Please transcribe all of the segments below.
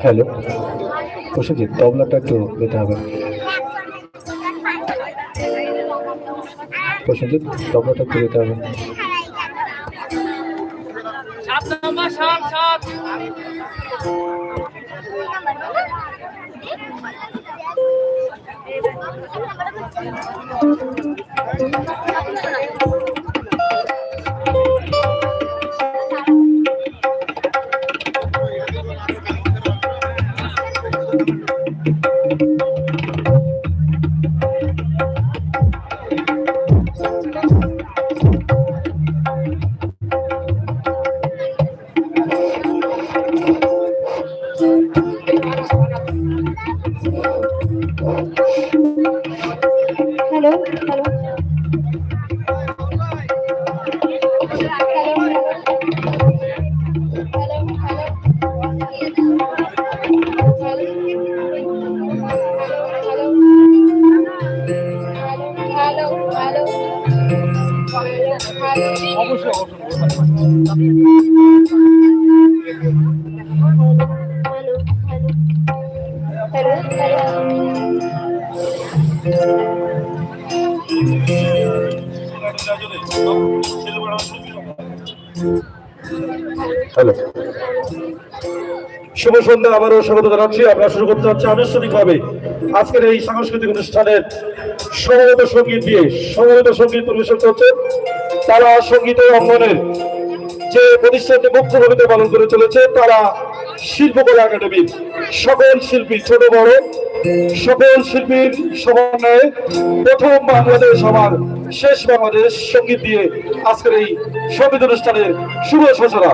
Hello, Prosenjit, তবলাটা একটু নিতে হবে। প্রসেনজিৎ, তবলাটা একটু নিতে হবে। হ্যালো হ্যালো হ্যালো, শুভ সন্ধ্যা। আবারও স্বাগত জানাচ্ছি। আমরা শুরু করতে হচ্ছে আনুষ্ঠানিকভাবে আজকের এই সাংস্কৃতিক অনুষ্ঠানের সমবেত সঙ্গীত দিয়ে। সমবেত সঙ্গীত পরিবেশন করছে তারা সঙ্গীতের অঙ্গনের যে প্রতিষ্ঠানটি মুখ্য ভূমিকা পালন করে চলেছে, তারা শিল্পকলা একাডেমির সকল শিল্পী, ছোট বড় সকল শিল্পীর সমন্বয়ে প্রথম বাংলাদেশ আমার শেষ বাংলাদেশ সঙ্গীত দিয়ে আজকের এই সঙ্গীত অনুষ্ঠানের শুভ সূচনা।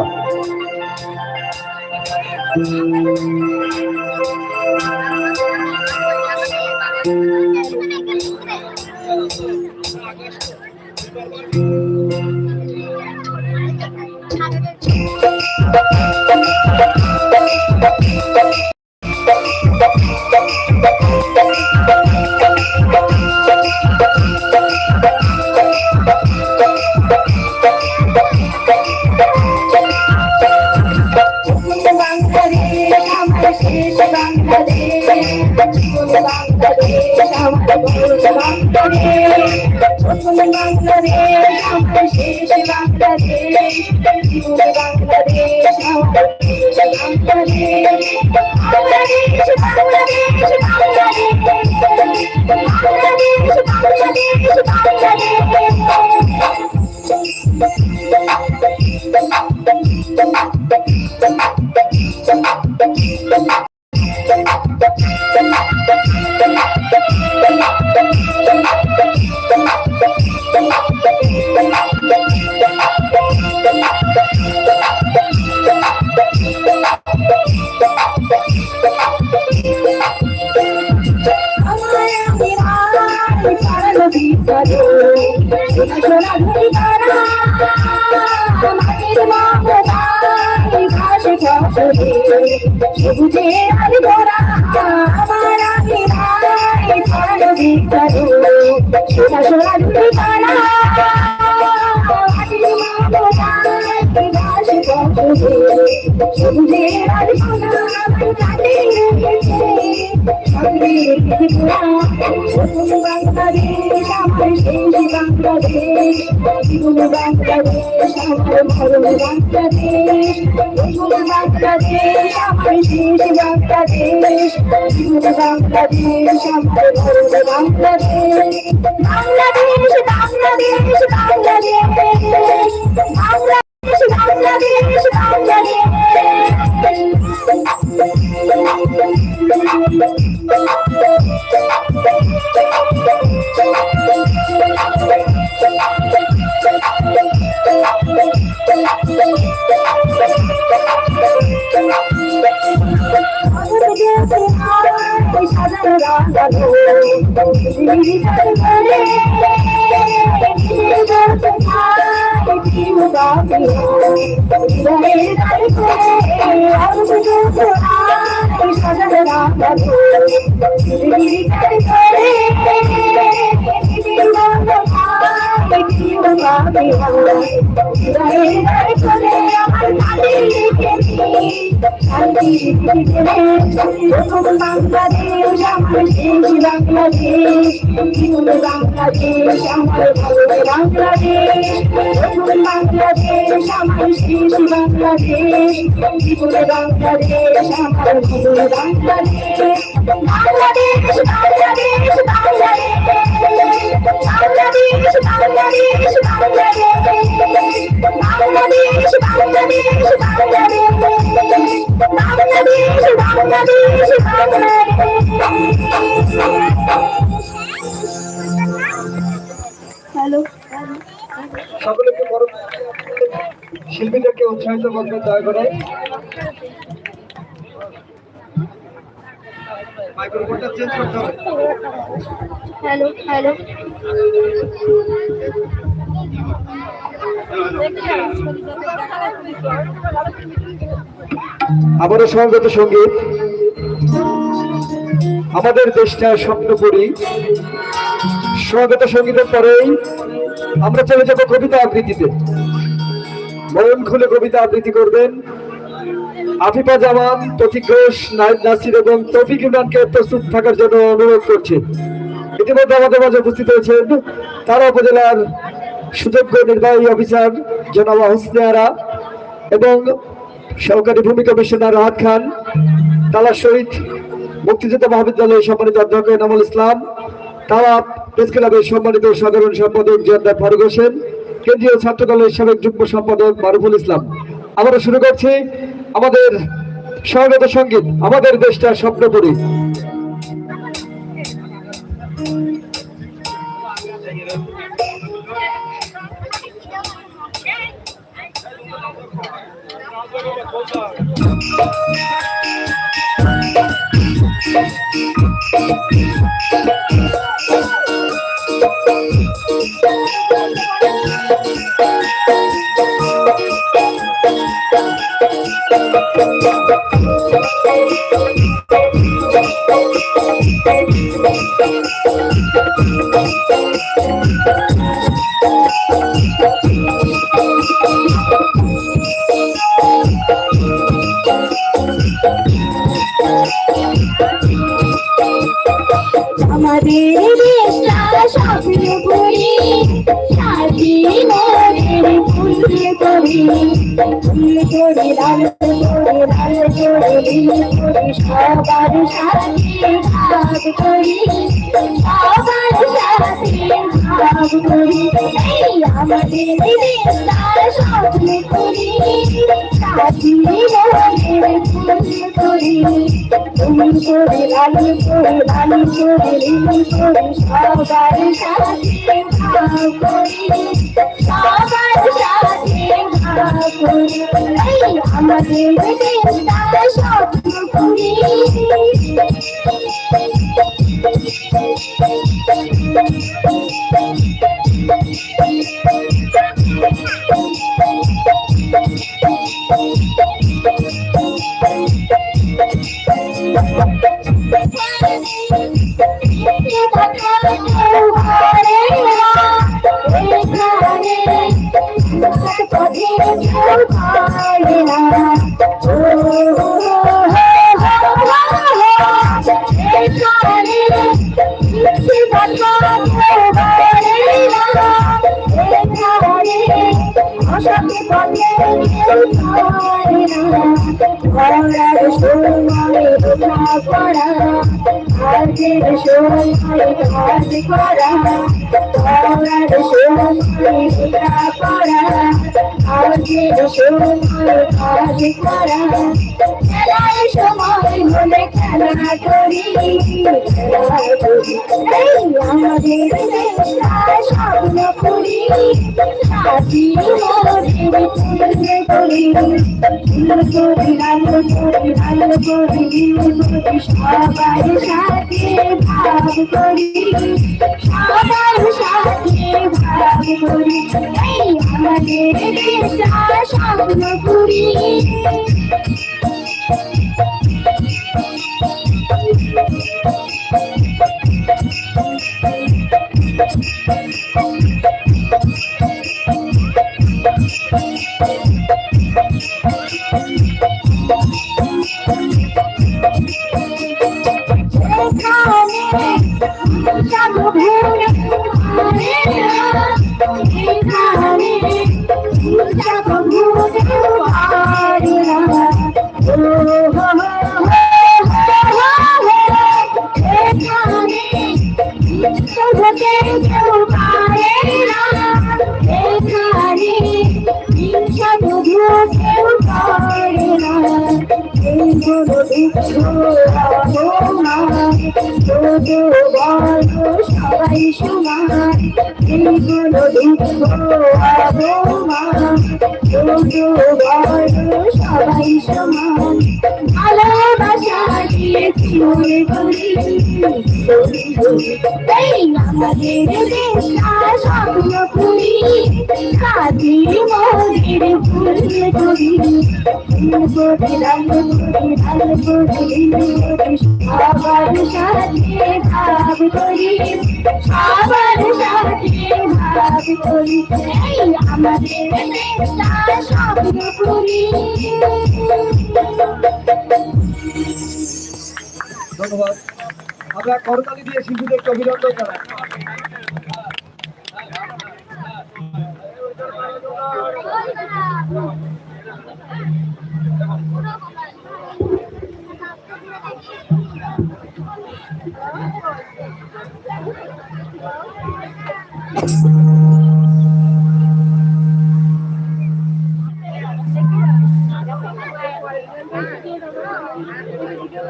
বাংলাদেশ আমার শেষ বাংলাদেশ, বাংলাদেশ আমার ভালো বাংলাদেশ, বাংলাদেশ আমার শেষ বাংলাদেশ, বাংলাদেশ আমার ভালো বাংলাদেশ, বাংলাদেশ বাংলাদেশ বাংলাদেশ, বাংলাদেশ বাংলাদেশ বাংলাদেশ, বাংলাদেশ বাংলাদেশ বাংলাদেশ, হ্যালো সকলকে বড় শিল্পীদেরকে উৎসাহিত করতে দয়া করে মাইক্রোফোনটা চেঞ্জ করতে হবে। হ্যালো হ্যালো আবারও সমবেত সঙ্গীত, আমাদের দেশটা স্বপ্ন করি। সমবেত সঙ্গীতের পরেই আমরা চলে যাব কবিতা আবৃত্তিতে। মন খুলে কবিতা আবৃত্তি করবেন আফিফা জামান, তৌফিক ঘোষ, নাইব নাসির এবং তৌফিক ইমরানকে প্রস্তুত থাকার জন্য অনুরোধ করছি। ইতিমধ্যে আমাদের মাঝে উপস্থিত হয়েছেন তারা উপজেলার সুযোগ্য নির্বাহী অফিসার জনাব হোসনে আরা এবং সহকারী ভূমি কমিশনার রাহাত খান, তালা শহীদ মুক্তিযোদ্ধা মহাবিদ্যালয়ের সম্মানিত অধ্যক্ষ এনামুল ইসলাম, তারা প্রেস ক্লাবের সম্মানিত সাধারণ সম্পাদক জনাব ফারুক হোসেন, কেন্দ্রীয় ছাত্র দলের সাবেক যুগ্ম সম্পাদক মারুফুল ইসলাম। আমরা শুরু করছি আমাদের সমবেত সঙ্গীত, আমাদের দেশটা স্বপ্ন করি। আমাদের দেশটা স্বপ্ন করি, স্বাধীনের ফুল করি, ফুল করি লাল করে লাল করে নীল করি, সবার সাথে ভাগ করি, সবার সাথে ভাগ করি। এই আমাদের দেশটা স্বপ্ন করি, স্বাধীনের ফুল করি, ফুল করে লাল করে লাল করে নীল করি, সবার সাথে ভাগ করি, সবার সাথে ভাগ করি। এই আমাদের দেশটা স্বপ্ন করি। সময় হলে খেলা করি, আমাদের স্বপ্ন করি, সাথী করি। করি লাল করি লাল করি সবার সাথে ভাব করি সবার সাথে ভাব করি এই আমাদের দেশটা স্বপ্ন করি সবাই সমান এইগুলো দুঃখ সবাই সমান ভালোবাসা দিয়েছি মনে করি এই আমাদের দেশটা স্বপ্ন করি কাজী মনের ফুল করি সবার সাথে ভাব করি সবার সাথে ভাব করি এই আমাদের দেশটা স্বপ্ন করি ধন্যবাদ। আমরা করতালি দিয়ে শিশুদেরকে অভিনন্দন জানাই।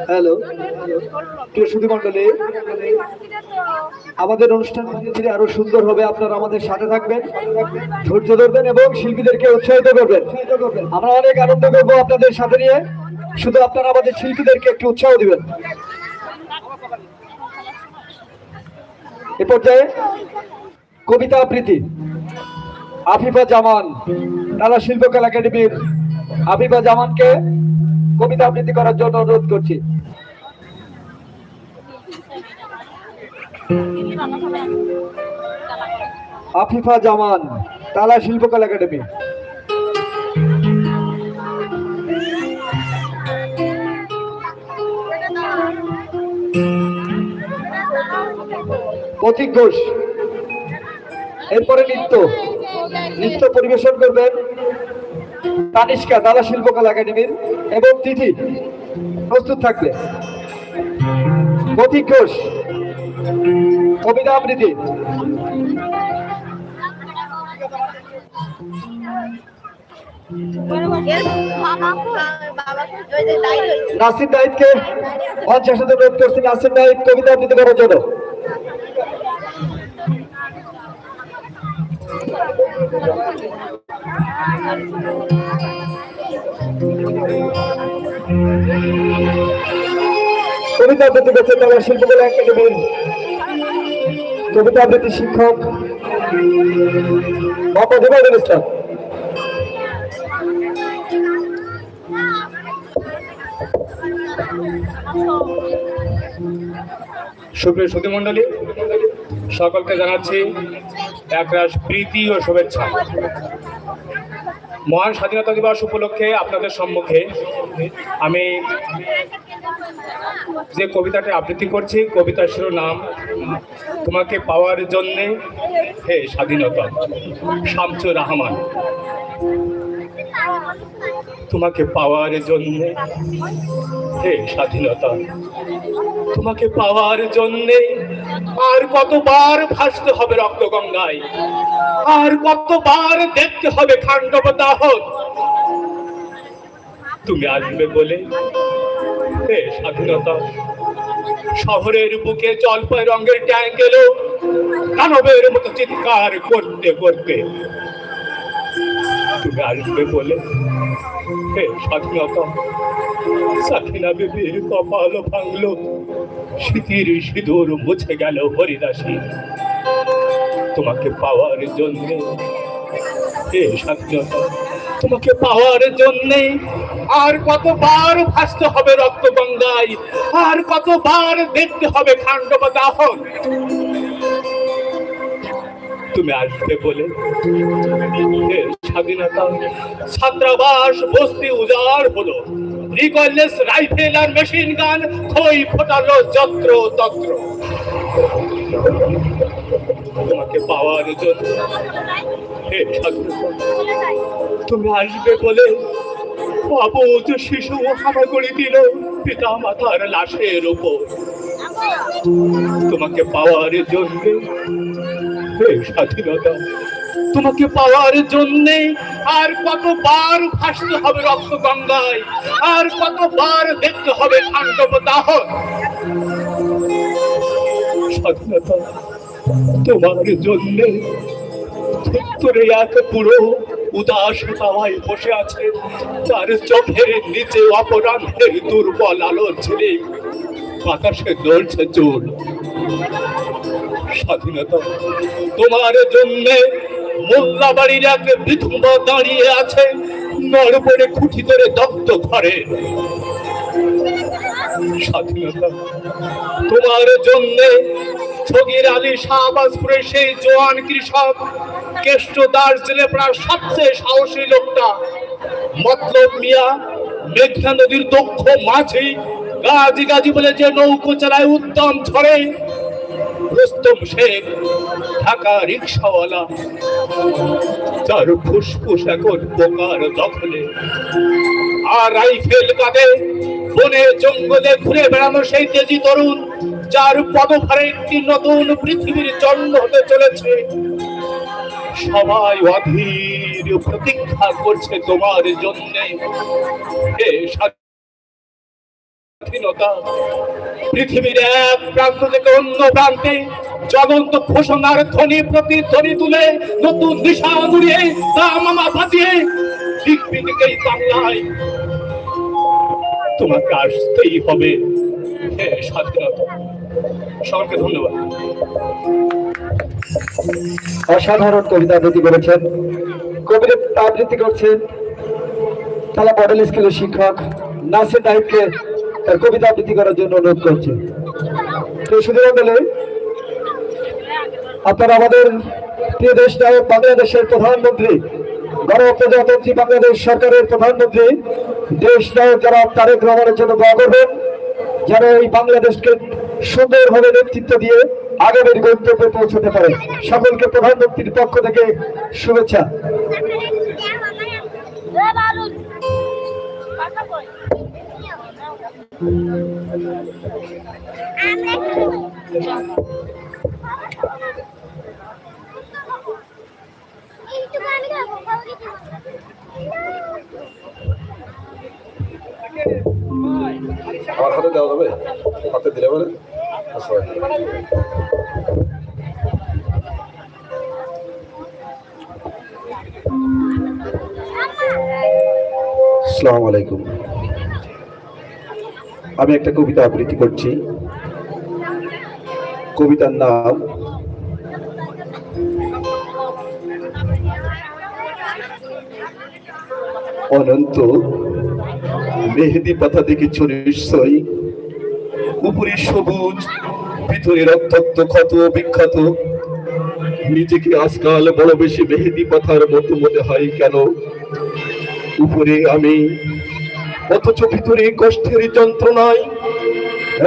হ্যালো প্রিয় সুধী মণ্ডলী, আমাদের অনুষ্ঠান ধীরে আরো সুন্দর হবে। আপনারা আমাদের সাথে থাকবেন, ধৈর্য ধরবেন এবং শিল্পীদেরকে উৎসাহিত করবেন। আমরা অনেক আনন্দ করবো আপনাদের সাথে নিয়ে, শুধু আপনারা আমাদের শিল্পীদেরকে একটু উৎসাহ দিবেন। এ পর্যায়ে কবিতা আবৃত্তি আফিফা জামান, তারা শিল্পকলা একাডেমির আফিফা জামানকে কবিতা আবৃত্তি করার জন্য অনুরোধ করছি। আফিফা জামান, তালা শিল্পকলা একাডেমি। প্রতীক ঘোষ, এরপরে নৃত্য পরিবেশন করবেন তানিষ্কা, তালা শিল্পকলা একাডেমির, এবং তিথি প্রস্তুত থাকবে। প্রতীক ঘোষ কবিতা আবৃত্তি। নাসির নাইদকে মঞ্চের সাথে অনুরোধ করছি, নাসির নাইদ কবিতা আবৃত্তি করার জন্য। কবিতা আবৃত্তি করছে তারা শিল্পকলা একাডেমির কবিতা আবৃত্তি শিক্ষক মোহাম্মদ ইমাদুল ইসলাম। সুপ্রিয় সুধী মণ্ডলী, সকলকে জানাচ্ছি একরাশ প্রীতি ও শুভেচ্ছা। মহান স্বাধীনতা দিবস উপলক্ষে আপনাদের সম্মুখে আমি যে কবিতাটি আবৃত্তি করছি, কবিতার শিরোনাম তোমাকে পাওয়ার জন্যে হে স্বাধীনতা, শামসুর রহমান। তোমাকে পাওয়ার জন্যে হে স্বাধীনতা, তোমাকে পাওয়ার জন্যে আর কতবার ভাসতে হবে রক্তগঙ্গায়, আর কতবার দেখতে হবে খান্ডব দাহন। তুমি আসবে বলে হে স্বাধীনতা, শহরের বুকে জলপাই রঙের ট্যাঙ্ক এলো দানবের মতো চিৎকার করতে করতে। তুমি আসবে বলে হে স্বাধীনতা, সাকিনা বিবির কপাল ভাঙলো, স্মৃতির সিঁদুর মুছে গেল হরিদাসী। তোমাকে পাওয়ার জন্য হে স্বাধীনতা, তোমাকে পাওয়ার জন্যে আর কতবার ভাসতে হবে রক্ত গঙ্গায়, আর কতবার দেখতে হবে খান্ডব দাহন। তুমি আসবে বলে হে স্বাধীনতা, ছাত্রাবাস বস্তি উজাড় হলো, রিকয়েললেস রাইফেল আর মেশিন গান খই ফোটালো যত্র তত্র। তোমাকে পাওয়ার জন্য হে স্বাধীনতা, তুমি আসবে বলে অবুঝ শিশু হামাগুড়ি দিল পিতা মাতার লাশের উপর। তোমাকে পাওয়ার জন্য হে স্বাধীনতা, তোমাকে পাওয়ার জন্যে আর কতবার ভাসতে হবে রক্ত গঙ্গায়, আর কতবার দেখতে হবে খান্ডব দাহন। স্বাধীনতা, তোমার জন্যে উত্তরে এক পুরো উদাস তাওয়ায় বসে আছে, তার চোখের নিচে অপরাধের দুর্বল আলো ছেড়ে বাতাসে নড়ছে চুল। স্বাধীনতা, তোমার জন্য মোল্লাবাড়ির এক বিধবা দাঁড়িয়ে আছে নরবরে খুঁটি ধরে দগ্ধ ঘরে। স্বাধীনতা, তোমার জন্য ছগির আলী শাহবাজপুরের সেই জোয়ান কৃষক, কেষ্ট দাস জেলে প্রায় সবচেয়ে সাহসী লোকটা, মতলব মিয়া মেঘনা নদীর দক্ষ মাঝি, গাজী গাজী বলে যে নৌকো চালায় উদ্যম ঝড়ে, রুস্তম শেখ ঢাকা রিক্সাওয়ালা, যার ফুসফুস এখন বোকার দখলে, আর রাইফেল কাঁধে বনে জঙ্গলে ঘুরে বেড়ানো সেই তেজি তরুণ, যার পদভারে একটি নতুন পৃথিবীর জন্ম হতে চলেছে। সবাই অধীর প্রতীক্ষা করছে তোমার জন্যে হে স্বাধীনতা। পৃথিবীর এক প্রান্ত থেকে অন্য প্রান্তে জগন্ত ঘোষণার ধ্বনি প্রতিধ্বনি তুলে নতুন দিশা ঘুরিয়ে মামা বাজিয়ে দিকবিদিকেই বাংলায় তোমাকে আসতেই হবে হে স্বাধীনতা। সবাইকে ধন্যবাদ। অসাধারণ কবিতা আবৃত্তি করেছেন, কবিতা আবৃত্তি করছেন তালা মডেল স্কুলের শিক্ষক নাসির নাহিদকে তার কবিতা আবৃত্তি করার জন্য অনুরোধ করছে। তো শুধু বলে আপনারা আমাদের প্রিয় দেশ নায়ক বাংলাদেশের প্রধানমন্ত্রী, গণপ্রজাতন্ত্রী বাংলাদেশ সরকারের প্রধানমন্ত্রী দেশ নায়ক যারা তারেক রহমানের জন্য দোয়া করবেন, যেন এই বাংলাদেশকে সুন্দরভাবে নেতৃত্ব দিয়ে আগামীর গন্তব্যে পৌঁছতে পারে। সকলকে প্রধানমন্ত্রীর পক্ষ থেকে শুভেচ্ছা। আমার হাতে দেওয়া যাবে, হাতে দিলে বলে। আসসালামু আলাইকুম। আমি একটা কবিতা আবৃত্তি করছি। কবিতার নাম অনন্ত। মেহেদি পাতা দেখেছ নিশ্চয়ই, উপরে সবুজ ভিতরে রক্তাক্ত ক্ষত বিখ্যাত। নিজেকে আজকাল বড় বেশি মেহেদি পাতার মতো মনে হয় কেন? উপরে আমি অথচ ভিতরে কষ্টের যন্ত্রণায়,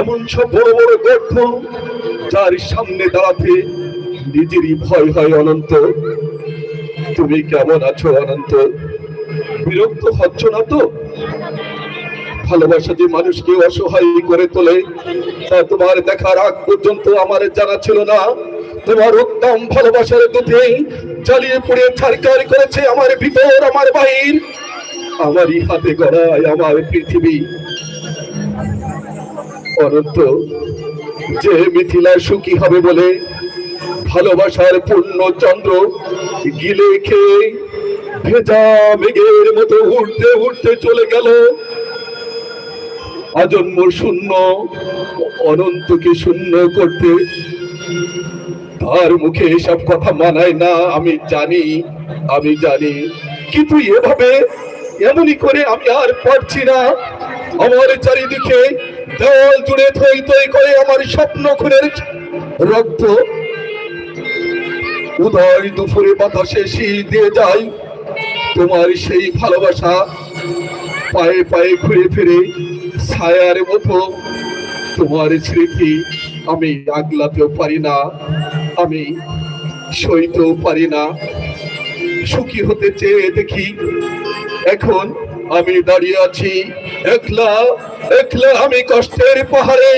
এমন সব বড় বড় গর্ত যার সামনে দাঁড়াতে নিজেরই ভয় হয় অনন্ত। তুমি কেমন আছো অনন্ত? বিরক্ত হচ্ছ না তো? ভালোবাসা যে মানুষকে অসহায় করে তোলে তা তোমার দেখার আগ পর্যন্ত আমার জানা ছিল না। তোমার উত্তম ভালোবাসার দুধে জ্বালিয়ে পুড়ে ছারকার করেছে আমার ভিতর আমার বাহির, আমারই হাতে গড়ায় আমার পৃথিবী। অনন্ত, যে মিথিলা সুখী হবে বলে ভালোবাসার পূর্ণ চন্দ্র গিলে খেয়ে ভেজা মেঘের মতো উঠতে উঠতে চলে গেল আজন্ম শূন্য অনন্তকে শূন্য করতে। তার মুখে এসব কথা মানায় না, আমি জানি, কিন্তু এভাবে এমনই করে আমি আর পারছি না। আমার চারিদিকে দেওয়াল জুড়ে থই থই করে আমার স্বপ্ন খুনের রক্ত। উদয় দুপুরে বাতাসে শীষ দিয়ে যায় তোমার সেই ভালোবাসা, পায়ে পায়ে ঘুরে ফিরে ছায়ার মতো তোমার স্মৃতি আমি আগলাতেও পারি না, আমি সইতেও পারি না। সুখী হতে চেয়ে দেখি এখন আমি দাঁড়িয়ে আছি একলা একলা, আমি কষ্টের পাহাড়ে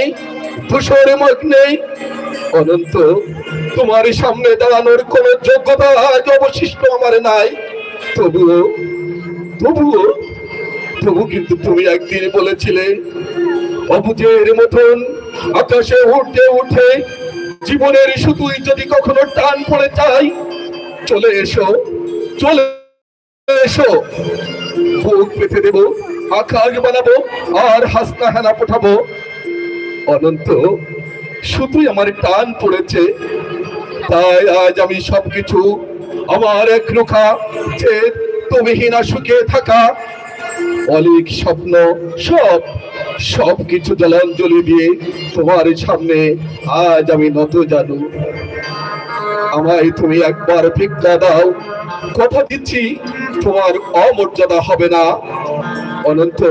ধূসর মগ্নে। অনন্ত, তোমার সামনে দাঁড়ানোর কোন যোগ্যতা আজ অবশিষ্ট আমার নাই। তবু কিন্তু তুমি একদিন বলেছিলে অবুঝের মতন আকাশে উঠতে উঠে জীবনের শুধুই যদি কখনো টান পড়ে চাই চলে এসো, বুক পেতে দেব, আকাশ বানাবো আর হাসনা হানা পাঠাবো। অনন্ত, শুধুই আমার টান পড়েছে, তাই আজ আমি সবকিছু আমার এক রুখা যে তুমিহীনা সুখে থাকা অলিক স্বপ্ন সব কিছু জলাঞ্জলি দিয়ে তোমার সামনে আজ আমি নত জানু। আমায় তুমি একবার ভিক্ষা দাও, কথা দিচ্ছি তোমার অমর্যাদা হবে না। অনন্ত,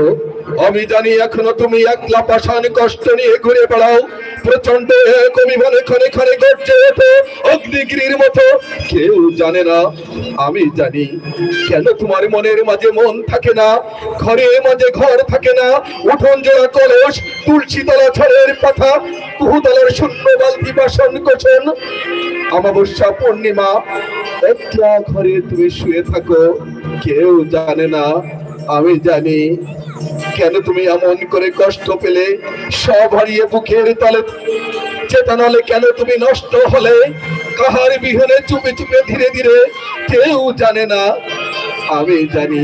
আমি জানি এখনো তুমি একলা পাষাণ কষ্ট নিয়ে ঘুরে বেড়াও, প্রচন্ড এক অভিমানে ক্ষণে ক্ষণে গর্জে ওঠো অগ্নিগিরির মতো। কেউ জানে না, আমি জানি কেন তোমার মনের মাঝে মন থাকে না, ঘরের মাঝে ঘর থাকে না। উঠোন জোড়া কলস, তুলসী তলা ঝড়ের পাতা, বহুতলার শূন্য বালতি বাসন কোসন। অমাবস্যা পূর্ণিমা একলা ঘরে তুমি শুয়ে থাকো, কেউ জানে না, আমি জানি কেন তুমি এমন করে কষ্ট পেলে, সব হারিয়ে বুকের তলে চেতনালে কেন তুমি নষ্ট হলে, কাহার বিহনে চুপে চুপে ধীরে ধীরে, কেউ জানে না, আমি জানি।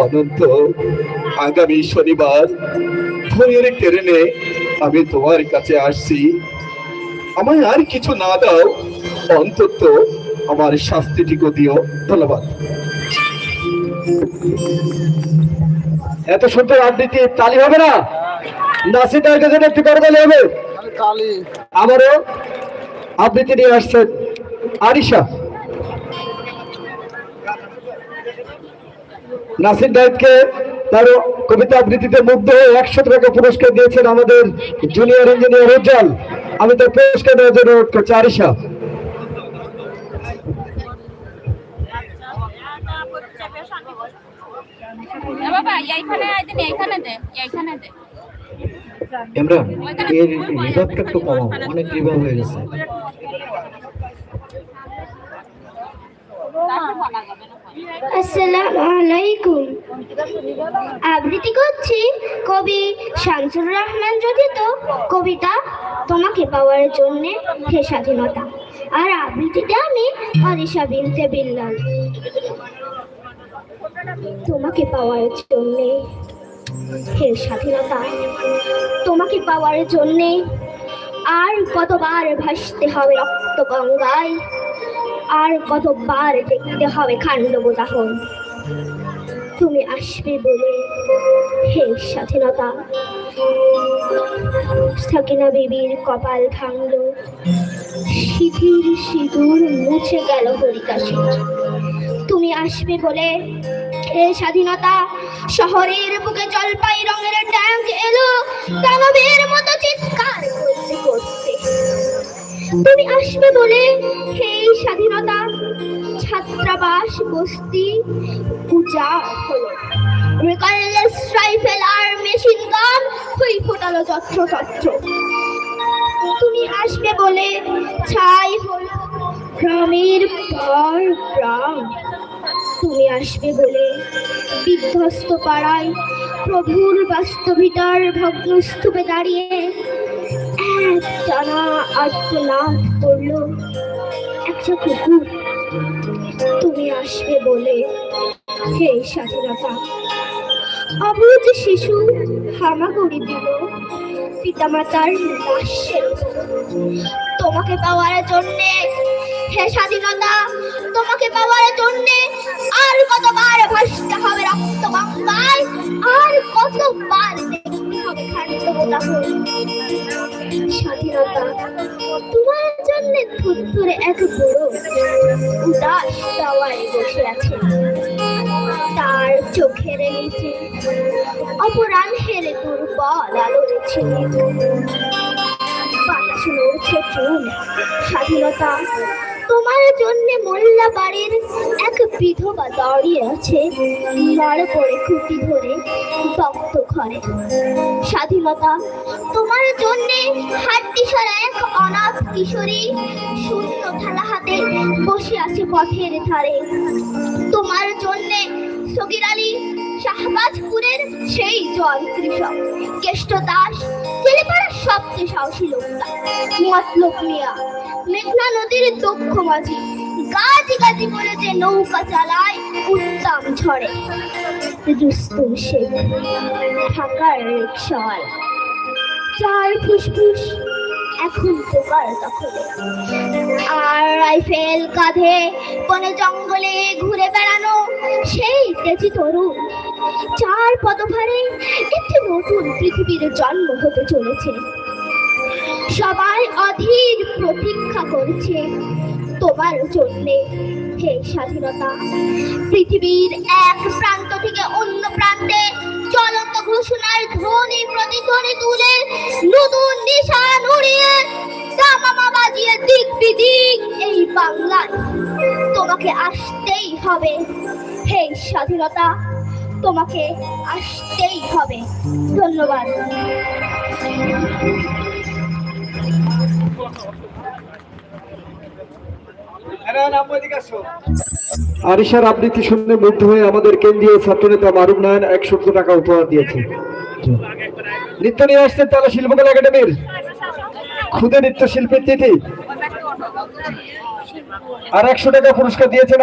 অনন্ত, আগামী শনিবার ভোরের ট্রেনে আমি তোমার কাছে আসছি। আমায় আর কিছু না দাও, অন্তত আমার শাস্তিটিকে দিও। ধন্যবাদ। এত সুন্দর আবৃত্তি তালি হবে না? নাসিদার কাছে একটু করতালি হবে। আমারও আবৃত্তি নিয়ে আসছেন আরিশা। নাসির নায়েবকে তার কবিতা আবৃত্তিতে মুগ্ধ হয়ে 100 টাকা পুরস্কার দিয়েছেন আমাদের জুনিয়র ইঞ্জিনিয়ার উজ্জ্বল। আমি তার পুরস্কার দেওয়ার জন্য অনুরোধ করছি আরিশা। ইমরান, এর রিভাবটা একটু কমাও, অনেক রিভাব হয়ে গেছে। আসসালামু আলাইকুম। আবৃত্তি করছি কবি শামসুর রহমান রচিত কবিতা তোমাকে পাওয়ার জন্যে হে স্বাধীনতা। আর আবৃত্তিতে আমি আরিশা বিনতে বিল্লাল। তোমাকে পাওয়ার জন্যে হে স্বাধীনতা, তোমাকে পাওয়ার জন্যে আর কতবার ভাসতে হবে রক্ত গঙ্গায়, আর কতবার দেখতে হবে খান্ডব দাহন। তুমি আসবে বলে হে স্বাধীনতা। সাকিনা বিবির কপাল ভাঙল, শিথির সিঁদুর মুছে গেল হরিদাসীর। তুমি আসবে বলে হে স্বাধীনতা। শহরের বুকে জলপাই রঙের ট্যাঙ্ক এলো দানবের মতো চিৎকার করতে করতে। তুমি আসবে বলে হে স্বাধীনতা। ছাত্রাবাস বস্তি পূজা হলো, রিকয়েললেস রাইফেল আর মেশিন গান হই ফোটালো যত্রতত্র। তুমি আসবে বলে ছাই হলো গ্রামের পর গ্রাম। তুমি আসবে বলে বিধ্বস্ত পাড়ায় প্রভুর বাস্তবিতার ভগ্নস্তূপে দাঁড়িয়ে এক টানা আর্তনাদ করল একটা কুকুর। তুমি আসবে বলে। হে স্বাধীনতা, অবুঝ শিশু হামাগুড়ি দিল পিতামাতার লাশের উপর। তোমাকে পাওয়ার জন্যে, হে স্বাধীনতা, তোমাকে পাওয়ার জন্যে আর কতবার ভাসতে হবে রক্ত গঙ্গায়, আর কতবার দেখতে হবে খাদ্য গোদাফল। স্বাধীনতা, তোমার জন্য ধরে এক বুড়ো উদাস দাওয়ায় বসে আছে। তার চোখের নিচে অপরাহ্নের দুর্বল আলোর ঝিলিক। বাতাসে নড়ছে চুল। স্বাধীনতা, তোমার জন্য মোল্লা বাড়ির এক বিধবা দাঁড়িয়ে আছে লড় করে খুঁটি ধরে দগ্ধ ঘরে। স্বাধীনতা, তোমার জন্য হাড্ডিসারা এক অনাথ কিশোরী শূন্য থালা হাতে বসে আছে পথের ধারে। তোমার জন্য সগির আলী শাহবাজপুরের সেই জল কৃষক, কেষ্ট দাস জেলেপাড়ার সবচেয়ে সাহসী লোকটা, মতলব মিয়া মেঘনা নদীর দক্ষ মাঝি, গাজি গাজি বলে যে নৌকা চালায় উত্তম ঝড়ে, রুস্তম শেখ ঢাকার রিক্সাওয়ালা, চার ফুসফুস এখন পোকার দখলে, আর রাইফেল কাঁধে বনে জঙ্গলে ঘুরে বেড়ানো সেই তেজি তরুণ। চার পদভারে একটি নতুন পৃথিবীর জন্ম হতে চলেছে। সবাই অধীর প্রতীক্ষা করছে তোমার জন্যে, হে স্বাধীনতা। পৃথিবীর এক প্রান্ত থেকে অন্য প্রান্তে চলন্ত ঘোষণার ধ্বনি প্রতিধ্বনি তুলে নতুন নিশান উড়িয়ে দামামা বাজিয়ে দিক বিদিক এই বাংলায় তোমাকে আসতেই হবে, হে স্বাধীনতা, তোমাকে আসতেই হবে। ধন্যবাদ। আরিশার আবৃত্তি শুনে মুগ্ধ হয়ে আমাদের কেন্দ্রীয় ছাত্রনেতা মারুফ নারায়ণ 100 টাকা উপহার দিয়েছে। নৃত্য নিয়ে আসছেন তাহলে শিল্পকলা একাডেমির ক্ষুদে নৃত্যশিল্পীর তিথি, আর 100 টাকা পুরস্কার দিয়েছেন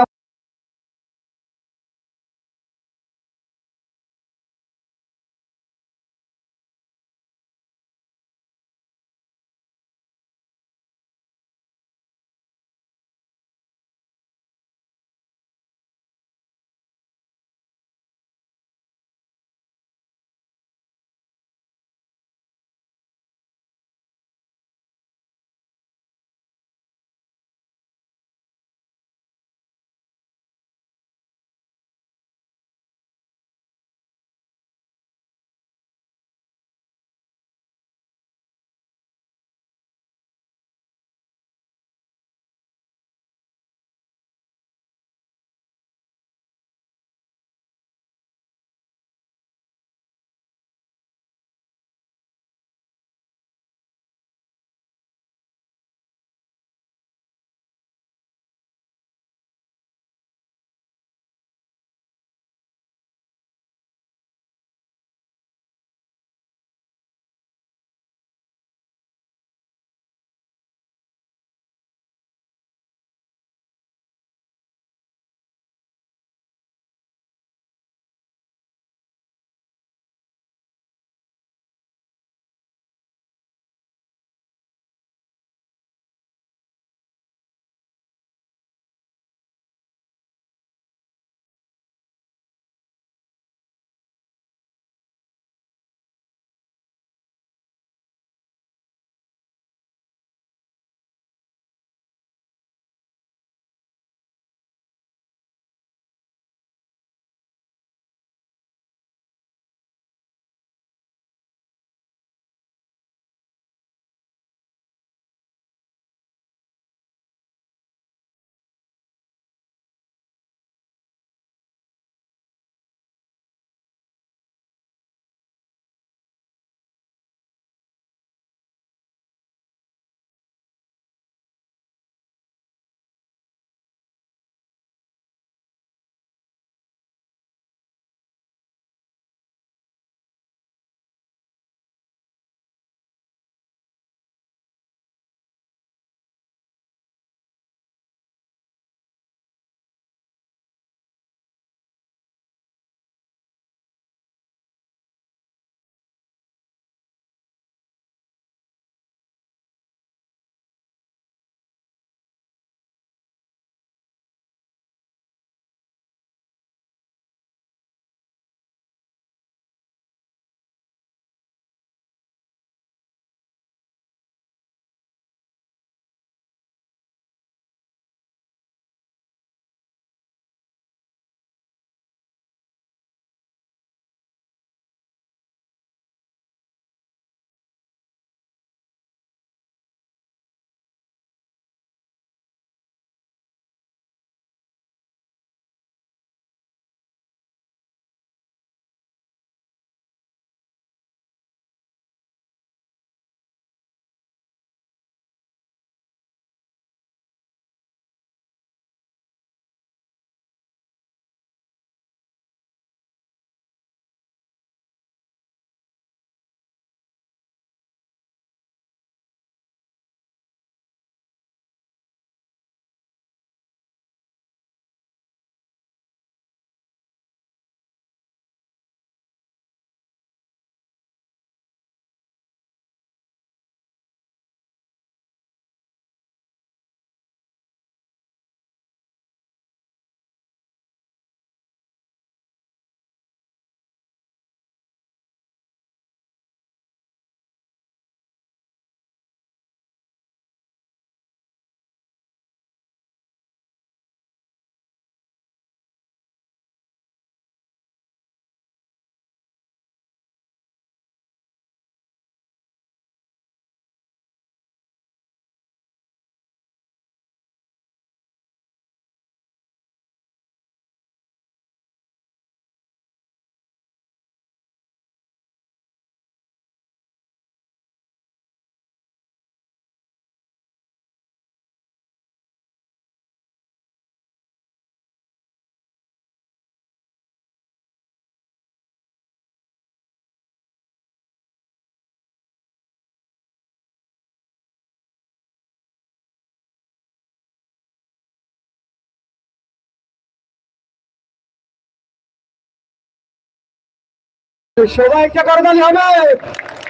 সবাই একটা করতালি হবে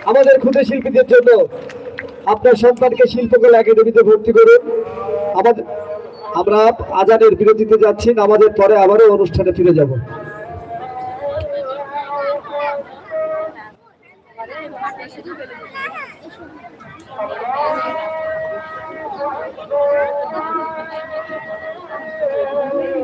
আমাদের ক্ষুদে শিল্পীদের জন্য। আপনার সন্তানকে শিল্পকলা একাডেমিতে ভর্তি করুন। আমরা আজানের বিরতিতে যাচ্ছি, আমাদের পরে আবারও অনুষ্ঠানে ফিরে যাব।